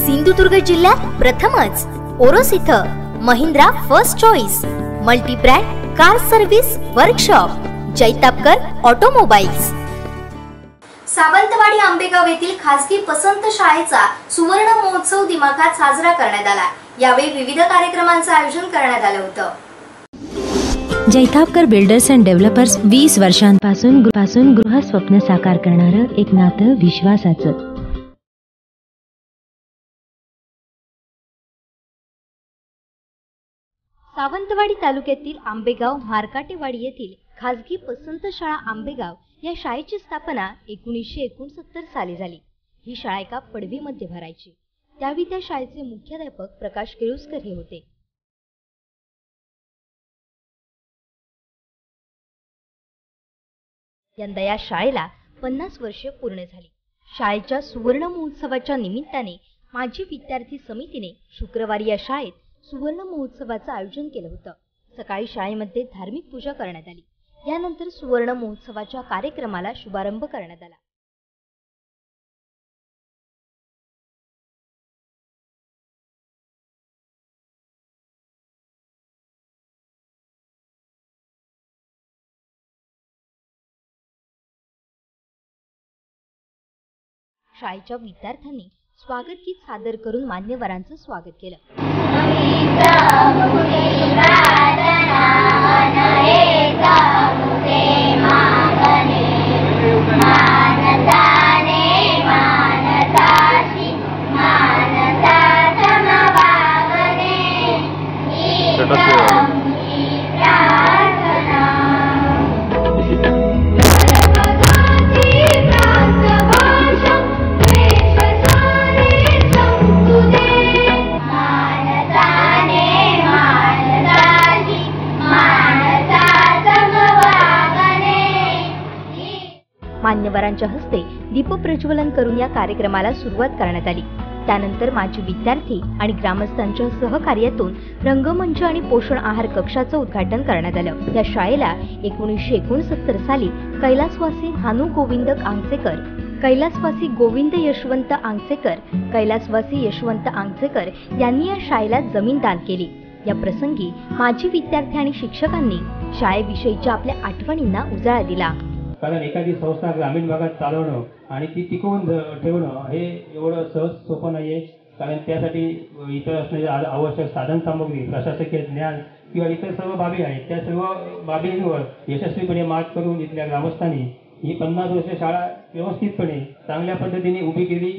सिंधुदुर्ग जिल्ह्यात प्रथमच ओरोस इथं Mahindra first choice multi brand car service workshop Jaitapkar automobiles. Sawantwadi Ambegaon येथील खासगी पसंत शाळेचा सुवर्ण महोत्सव दिमाखात साजरा करण्यात आला। यावेळी विविध कार्यक्रमांचे आयोजन करण्यात आले होते। जैतापकर बिल्डर्स अँड डेव्हलपर्स 20 वर्षांपासून गृह स्वप्न साकार करणारं एक नातं विश्वासाचं। सावंतवाडी तालुक्यातील आंबेगाव मारकाटेवाडी येथील खासगी पसंत शाळा आंबेगाव या शाळेची स्थापना 1969 साली झाली। ही शाळा एका पडवीमध्ये भरायची। त्यावेळी त्या शाळेचे मुख्याध्यापक प्रकाश केळुस्कर हे होते। यंदा या शाळेला 50 वर्षे पूर्ण झाली। शाळेच्या सुवर्ण महोत्सवाच्या निमित्ताने माजी विद्यार्थी समितीने शुक्रवारी या शाळेत सुवर्ण महोत्सवाचं आयोजन केलं होतं। सकाळी शाळेमध्ये धार्मिक पूजा करण्यात आली। यानंतर सुवर्ण महोत्सवाच्या कार्यक्रमाला शुभारंभ करण्यात आला। शाळेच्या विद्यार्थ्यांनी स्वागत गीत सादर करून मान्यवरांचं स्वागत केलं। मान्यवरांच्या हस्ते दीपप्रज्वलन करून या कार्यक्रमाला सुरुवात करण्यात आली। त्यानंतर माजी विद्यार्थी आणि ग्रामस्थांच्या सहकार्यातून रंगमंच आणि पोषण आहार कक्षाचं उद्घाटन करण्यात आलं। या शाळेला 1969 साली कैलासवासी हानू गोविंद आंगसेकर, कैलासवासी गोविंद यशवंत आंगसेकर, कैलासवासी यशवंत आंगसेकर यांनी या शाळेला जमीन दान केली। या प्रसंगी माजी विद्यार्थी आणि शिक्षकांनी शाळेविषयीच्या आपल्या आठवणींना उजाळा दिला। कारण एखादी संस्था ग्रामीण भागात चालवणं आणि ती टिकवून ठेवणं हे एवढं सहज सोपं नाहीये। कारण त्यासाठी इतर असणारी आवश्यक साधन सामग्री, प्रशासकीय ज्ञान किंवा इतर सर्व बाबी आहेत, त्या सर्व बाबींवर यशस्वीपणे मात करून इथल्या ग्रामस्थांनी ही 50 वर्ष शाळा व्यवस्थितपणे चांगल्या पद्धतीने उभी केली।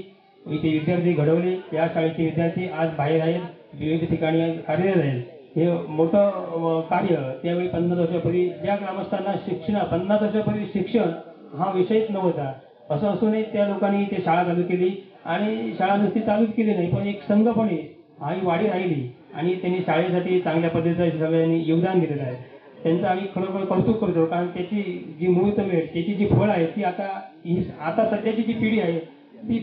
इथे विद्यार्थी घडवले। या शाळेचे विद्यार्थी आज बाहेर आहेत, विविध ठिकाणी कार्यरत आहेत। हे मोठं कार्य त्यावेळी 50 वर्षापूर्वी ज्या ग्रामस्थांना 50 वर्षापूर्वी शिक्षण हा विषयच नव्हता, असं असूनही त्या लोकांनी ते शाळा चालू केली आणि शाळा नुसती चालूच केली नाही, पण एक संघपणे ही वाढी राहिली आणि त्यांनी शाळेसाठी चांगल्या पद्धतीचं सगळ्यांनी योगदान दिलेलं आहे। त्यांचं आम्ही खरोखर कौतुक करतो। कारण त्याची जी मुहूर्तमेढ, त्याची जी फळ आहे ती आता सध्याची जी पिढी आहे ती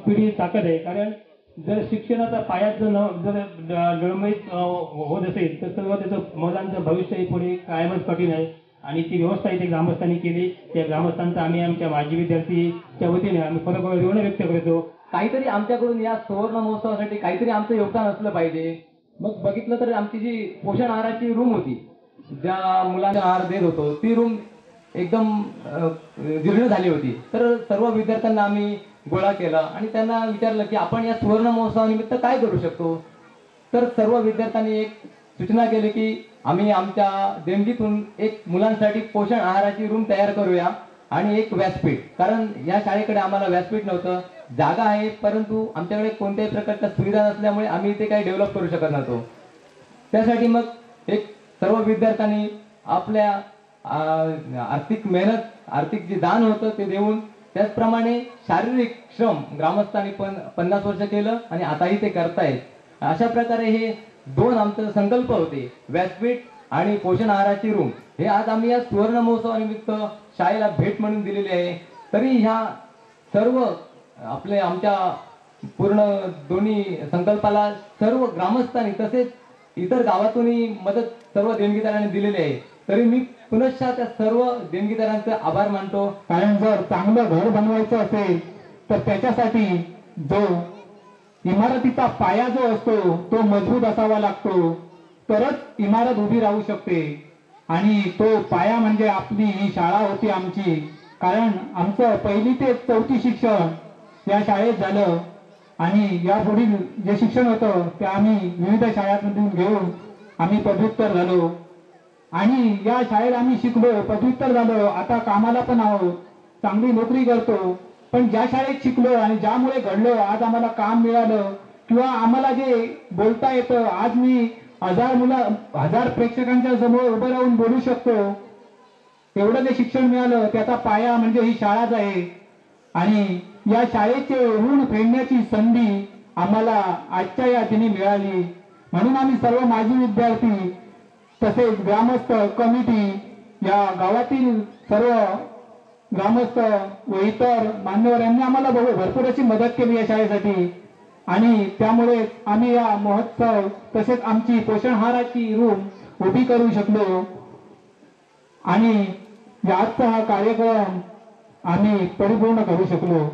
पिढी ताकद आहे। कारण जर शिक्षणाचा पायाच जर डळमळीत होत असेल तर सर्व त्याचं मुलांचं भविष्य पुढे कायमच कठीण आहे। आणि ती व्यवस्था इथे ग्रामस्थांनी केली। त्या ग्रामस्थांचा आम्ही आमच्या माजी विद्यार्थीच्या वतीने आम्ही खरोखर ऋण व्यक्त करतो। काहीतरी आमच्याकडून या सुवर्ण महोत्सवासाठी काहीतरी आमचं योगदान असलं पाहिजे। मग बघितलं तर आमची जी पोषण आहाराची रूम होती, ज्या मुलांना आहार देत होतो, ती रूम एकदम जीर्ण झाली होती। तर सर्व विद्यार्थ्यांना आम्ही गोळा केला आणि त्यांना विचारलं की आपण या सुवर्ण महोत्सवानिमित्त काय करू शकतो। तर सर्व विद्यार्थ्यांनी एक सूचना केली की आम्ही आमच्या देणगीतून एक मुलांसाठी पोषण आहाराची रूम तयार करूया आणि एक व्यासपीठ। कारण या शाळेकडे आम्हाला व्यासपीठ नव्हतं, जागा आहे परंतु आमच्याकडे कोणत्याही प्रकारच्या सुविधा नसल्यामुळे आम्ही ते काही डेव्हलप करू शकत नव्हतो। त्यासाठी मग एक सर्व विद्यार्थ्यांनी आपल्या आर्थिक मेहनत, आर्थिक जे दान होतं ते देऊन, त्याचप्रमाणे शारीरिक श्रम ग्रामस्थांनी पण 50 वर्ष केलं आणि आताही ते करतायत। अशा प्रकारे हे दोन आमचे संकल्प होते, व्यासपीठ आणि पोषण आहाराची रूम, हे आज आम्ही या सुवर्ण महोत्सवानिमित्त शाळेला भेट म्हणून दिलेली आहे। तरी ह्या सर्व आमच्या पूर्ण दोन्ही संकल्पाला सर्व ग्रामस्थांनी तसेच इतर गावातूनही मदत सर्व देणगीदारांनी दिलेली आहे। तरी मी पुनश्च त्या सर्व देणगीदारांचे आभार मानतो। कारण जर चांगलं घर बनवायचं असेल तर त्याच्यासाठी जो इमारतीचा पाया जो असतो तो मजबूत असावा लागतो, तरच इमारत उभी राहू शकते. आणि तो पाया म्हणजे आपली ही शाळा होती आमची. कारण आमचं 1ली ते 4थी शिक्षण या शाळेत झालं आणि यापुढील जे शिक्षण होतं ते आम्ही विविध शाळांमधून घेऊन आम्ही पदव्युत्तर झालो आणि या शाळेत आम्ही शिकलो, पदव्युत्तर झालो, आता कामाला पण आहोत, चांगली नोकरी करतो. पण ज्या शाळेत शिकलो आणि ज्यामुळे घडलो, आज आम्हाला काम मिळालं किंवा आम्हाला जे बोलता येतं, आज मी 1000 प्रेक्षकांच्या समोर उभं राहून बोलू शकतो, एवढं जे शिक्षण मिळालं त्याचा पाया म्हणजे ही शाळाच आहे. आणि या शाळेचे ऋण फेडण्याची संधी आम्हाला आजच्या या दिनी मिळाली. म्हणून आम्ही सर्व माजी विद्यार्थी तसेच ग्रामस्थ कमिटी, या गावातील सर्व ग्रामस्थ व इतर मान्यवर यांनी आम्हाला भरपूर अशी मदत केली या शाळेसाठी. आणि त्यामुळे आम्ही या महोत्सव तसेच आमची पोषण आहाराची रूम उभी करू शकलो आणि आजचा हा कार्यक्रम आम्ही परिपूर्ण करू शकलो.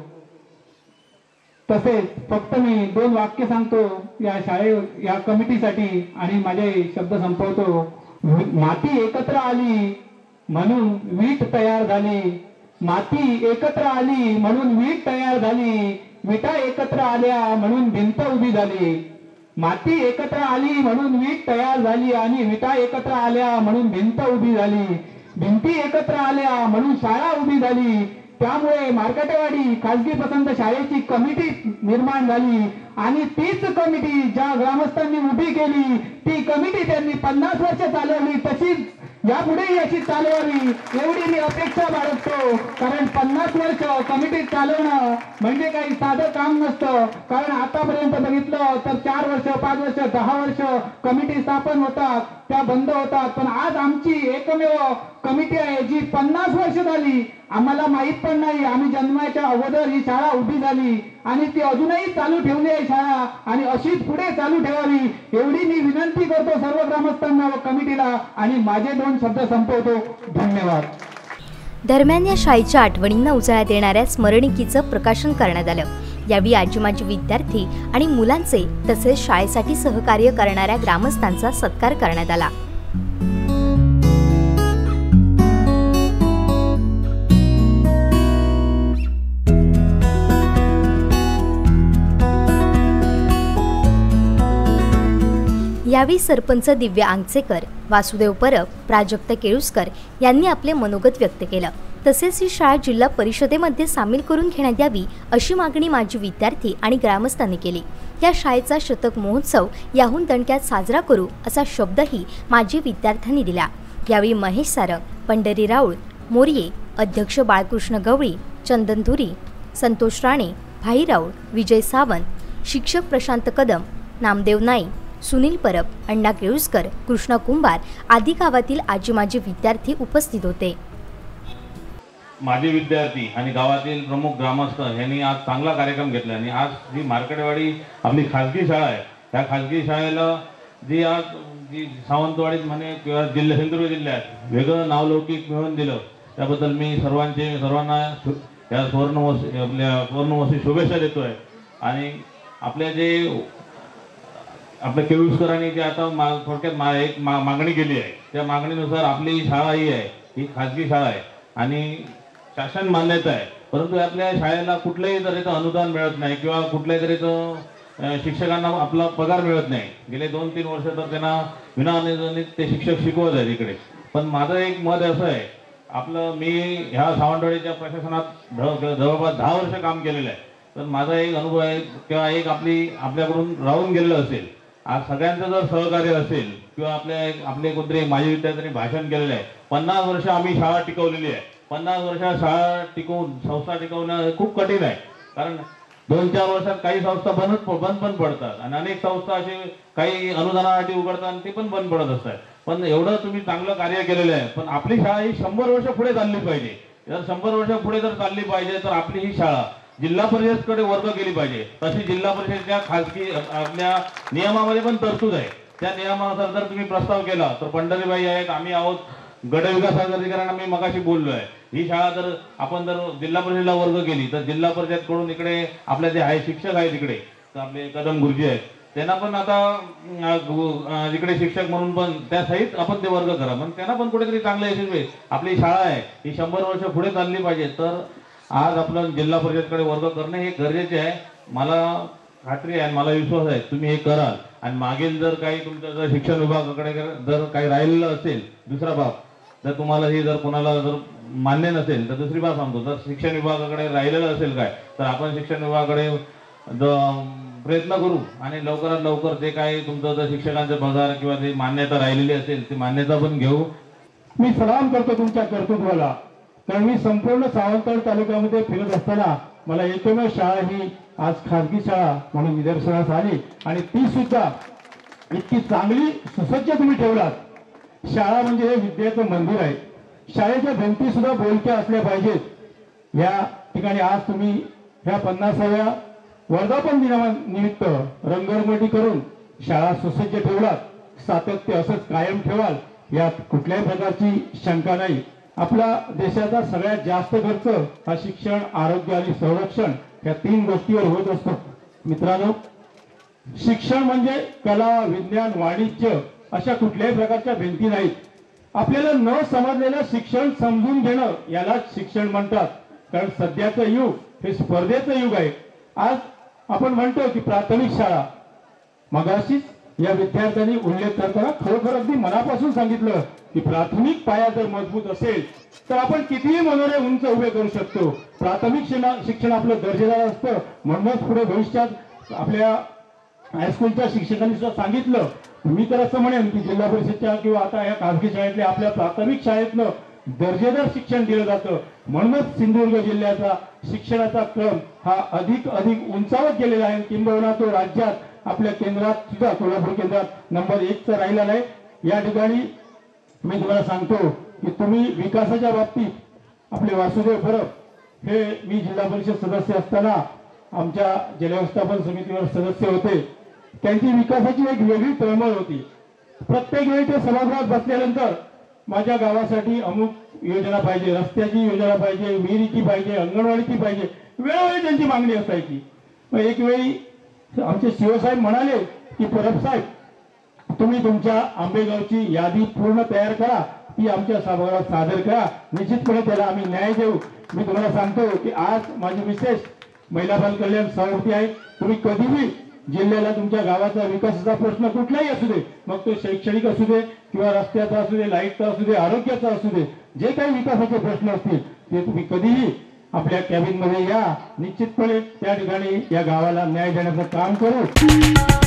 तसेच फक्त मी 2 वाक्य सांगतो या या कमिटीसाठी आणि माझे शब्द संपवतो. माती एकत्र आली म्हणून वीट तयार झाली, माती एकत्र आली म्हणून वीट तयार झाली, विटा एकत्र आल्या म्हणून भिंत उभी झाली. माती एकत्र आली म्हणून वीट तयार झाली आणि विटा एकत्र आल्या म्हणून भिंत उभी झाली. भिंती एकत्र आल्या म्हणून शाळा उभी झाली. त्यामुळे मार्केटवाडी खासगी पसंत शाळेची कमिटी निर्माण झाली आणि तीच कमिटी ज्या ग्रामस्थांनी उभी केली ती कमिटी त्यांनी 50 वर्ष चालवली, तशीच यापुढे याची चालवावी एवढी मी अपेक्षा बाळगतो. कारण 50 वर्ष कमिटी चालवणं म्हणजे काही साधं काम नसतं. कारण आतापर्यंत बघितलं तर 4 वर्ष 5 वर्ष 10 वर्ष कमिटी स्थापन होतात, त्या बंद होतात. पण आज आमची एकमेव कमिटी आहे जी 50 वर्ष झाली. आम्हाला माहित पण नाही, आम्ही जन्माच्या अगोदर ही शाळा उभी झाली आणि ती अजूनही चालू ठेवली आहे शाळा आणि अशीच पुढे चालू ठेवावी एवढी मी विनंती करतो सर्व ग्रामस्थांना व कमिटीला आणि माझे 2 शब्द संपवतो. धन्यवाद. दरम्यान या शाळेच्या आठवणींना उजाळा देणाऱ्या स्मरणिकेचं प्रकाशन करण्यात आलं. यावेळी आजी माजी विद्यार्थी आणि मुलांचे तसेच शाळेसाठी सहकार्य करणाऱ्या ग्रामस्थांचा सत्कार करण्यात आला. यावेळी सरपंच दिव्या आंगचेकर, वासुदेव परब, प्राजक्त केळुसकर यांनी आपले मनोगत व्यक्त केलं. तसेच ही शाळा जिल्हा परिषदेमध्ये सामील करून घेण्यात यावी अशी मागणी माजी विद्यार्थी आणि ग्रामस्थांनी केली. या शाळेचा शतक महोत्सव याहून दणक्यात साजरा करू असा शब्दही माजी विद्यार्थ्यांनी दिला. यावेळी महेश सारंग, पंढरी राऊळ, मोर्ये, अध्यक्ष बाळकृष्ण गवळी, चंदन धुरी, संतोष राणे, भाई राऊळ, विजय सावंत, शिक्षक प्रशांत कदम, नामदेव नाईक, सुनील परब, अण्णा केळुसकर, कृष्णा कुंभार आदी गावातील आजी माजी विद्यार्थी उपस्थित होते. माजी विद्यार्थी आणि गावातील प्रमुख ग्रामस्थ यांनी आज चांगला कार्यक्रम घेतला आणि आज जी मार्केटवाडी आपली खाजगी शाळा आहे त्या खाजगी शाळेला जी सावंतवाडीत म्हणे किंवा सिंधुदुर्ग जिल्ह्यात वेगळं नावलौकिक मिळवून दिलं त्याबद्दल मी सर्वांना या सुवर्णमहोत्सवी शुभेच्छा देतोय. आणि आपल्या केळुसकरांनी जे आता थोडक्यात एक मागणी केली आहे त्या मागणीनुसार आपली शाळा ही आहे, ही खाजगी शाळा आहे आणि शासन मान्यता आहे, परंतु आपल्या शाळेला कुठल्याही तऱ्हेचं अनुदान मिळत नाही किंवा कुठल्याही तऱ्हेचं शिक्षकांना आपला पगार मिळत नाही. गेले 2-3 वर्ष तर त्यांना विनाअनुदानित ते शिक्षक शिकवत आहेत इकडे. पण माझं एक मत असं आहे, मी ह्या सावंतवाडीच्या प्रशासनात जवळपास 10 वर्ष काम केलेलं आहे. तर माझा एक अनुभव आहे किंवा एक आपल्याकडून राहून गेलेलं असेल, आज सगळ्यांचं जर सहकार्य असेल किंवा आपले कोणतरी माजी विद्यार्थ्यांनी भाषण केलेलं आहे. 50 वर्ष आम्ही शाळा टिकवलेली आहे. 50 वर्ष शाळा टिकवून संस्था टिकवणं खूप कठीण आहे. कारण 2-4 वर्षात काही संस्था बंद पण पडतात आणि अनेक संस्था असे काही अनुदानासाठी उघडतात आणि ते पण बंद पडत असतात. पण एवढं तुम्ही चांगलं कार्य केलेलं आहे. पण आपली शाळा ही 100 वर्ष पुढे चालली पाहिजे. जर 100 वर्ष पुढे जर चालली पाहिजे तर आपली ही शाळा जिल्हा परिषदकडे वर्ग केली पाहिजे. तशी जिल्हा परिषदेच्या खाजगी आपल्या नियमामध्ये पण तरतूद आहे. त्या नियमानुसार जर तुम्ही प्रस्ताव केला तर पंढरीबाई आहेत, आम्ही आहोत, गट विकास अधिकाऱ्यांना मी मगाशी बोललोय. ही शाळा आपण जर जिल्हा परिषदेला वर्ग केली तर जिल्हा परिषदकडून इकडे आपले जे आहे शिक्षक आहेत इकडे आपले कदम गुरुजी आहेत, त्यांना पण आता इकडे शिक्षक म्हणून पण त्या सहित आपण ते वर्ग करा, पण त्यांना पण कुठेतरी चांगलं यशस्वी. आपली शाळा आहे ही 100 वर्ष पुढे चालली पाहिजे, तर आज आपलं जिल्हा परिषदकडे वर्ग करणे हे गरजेचे आहे. मला खात्री आहे, मला विश्वास आहे तुम्ही हे कराल. आणि मागील जर काही तुमचं जर शिक्षण विभागाकडे जर काही राहिलेलं असेल दुसरा बाब, जर तुम्हाला हे जर कोणाला जर मान्य नसेल तर दुसरी बाब सांगतो, जर शिक्षण विभागाकडे राहिलेलं असेल काय तर आपण शिक्षण विभागाकडे प्रयत्न करू आणि लवकरात लवकर जे काही तुमचं जर शिक्षकांचे पगार किंवा ते मान्यता राहिलेली असेल ती मान्यता पण घेऊ. मी सलाम करतो तुमच्या कर्तृत्वाला, कारण मी संपूर्ण सावंतवाडी तालुक्यामध्ये फिरत असताना मला एकमेव शाळा ही आज खाजगी शाळा म्हणून निदर्शनास आली आणि ती सुद्धा इतकी चांगली सुसज्ज तुम्ही ठेवलात. शाळा म्हणजे हे विद्येचं मंदिर आहे. शाळेच्या भिंती सुद्धा बोलक्या असल्या पाहिजेत. या ठिकाणी आज तुम्ही ह्या 50व्या वर्धापन दिनानिमित्त रंगरंगोटी करून शाळा सुसज्ज ठेवलात. सातत्य असंच कायम ठेवाल यात कुठल्याही प्रकारची शंका नाही. आपला देशाचा सगळ्यात जास्त खर्च हा शिक्षण, आरोग्य आणि संरक्षण या 3 गोष्टीवर होत असतो. मित्रांनो, शिक्षण म्हणजे कला, विज्ञान, वाणिज्य अशा कुठल्याही प्रकारच्या भिंती नाहीत. आपल्याला न समजलेलं शिक्षण समजून घेणं यालाच शिक्षण म्हणतात. कारण सध्याचं युग हे स्पर्धेचं युग आहे. आज आपण म्हणतो की प्राथमिक शाळा, मगाशीच या विद्यार्थ्यांनी उल्लेख करताना खरोखर अगदी मनापासून सांगितलं की प्राथमिक पाया जर मजबूत असेल तर आपण कितीही मनोरे उंच उभे करू शकतो. प्राथमिक शिक्षण आपलं दर्जेदार असतं. म्हणूनच पुढे भविष्यात आपल्या हायस्कूलच्या शिक्षकांनी सुद्धा सांगितलं. मी तर असं म्हणेन की जिल्हा परिषदच्या किंवा आता या खासगी शाळेतल्या आपल्या प्राथमिक शाळेतनं दर्जेदार शिक्षण दिलं जातं. म्हणूनच सिंधुदुर्ग जिल्ह्याचा शिक्षणाचा क्रम हा अधिक उंचावत गेलेला आहे. किंबहुना तो राज्यात आपल्या केंद्रात सुद्धा कोल्हापूर केंद्रात नंबर 1चा राहिला नाही. या ठिकाणी मी तुम्हाला सांगतो की तुम्ही विकासाच्या बाबतीत आपले वासुदेव परब हे मी जिल्हा परिषद सदस्य असताना आमच्या जलव्यवस्थापन समितीवर सदस्य होते. त्यांची विकासाची एक वेगळी तळमळ होती. प्रत्येक वेळी ते सभागृहात बसल्यानंतर माझ्या गावासाठी अमुक योजना पाहिजे, रस्त्याची योजना पाहिजे, विहिरीची पाहिजे, अंगणवाडीची पाहिजे, वेळोवेळी त्यांची मागणी असायची. मग एक वेळी आमचे शिवसाहेब म्हणाले की परब साहेब, तुम्ही तुमच्या आंबेगावची यादी पूर्ण तयार करा, ती आमच्या सभागृहात सादर करा, निश्चितपणे त्याला आम्ही न्याय देऊ. मी तुम्हाला सांगतो की आज माझी विशेष महिला बाल कल्याण सभापती आहे. तुम्ही कधीही जिल्ह्याला तुमच्या गावाचा विकासाचा प्रश्न कुठलाही असू दे, मग तो शैक्षणिक असू दे किंवा रस्त्याचा असू दे, लाईटचा असू दे, आरोग्याचा असू दे, जे काही विकासाचे प्रश्न असतील ते तुम्ही कधीही आपल्या कॅबिनमध्ये या. निश्चितपणे त्या ठिकाणी या गावाला न्याय देण्याचं काम करू.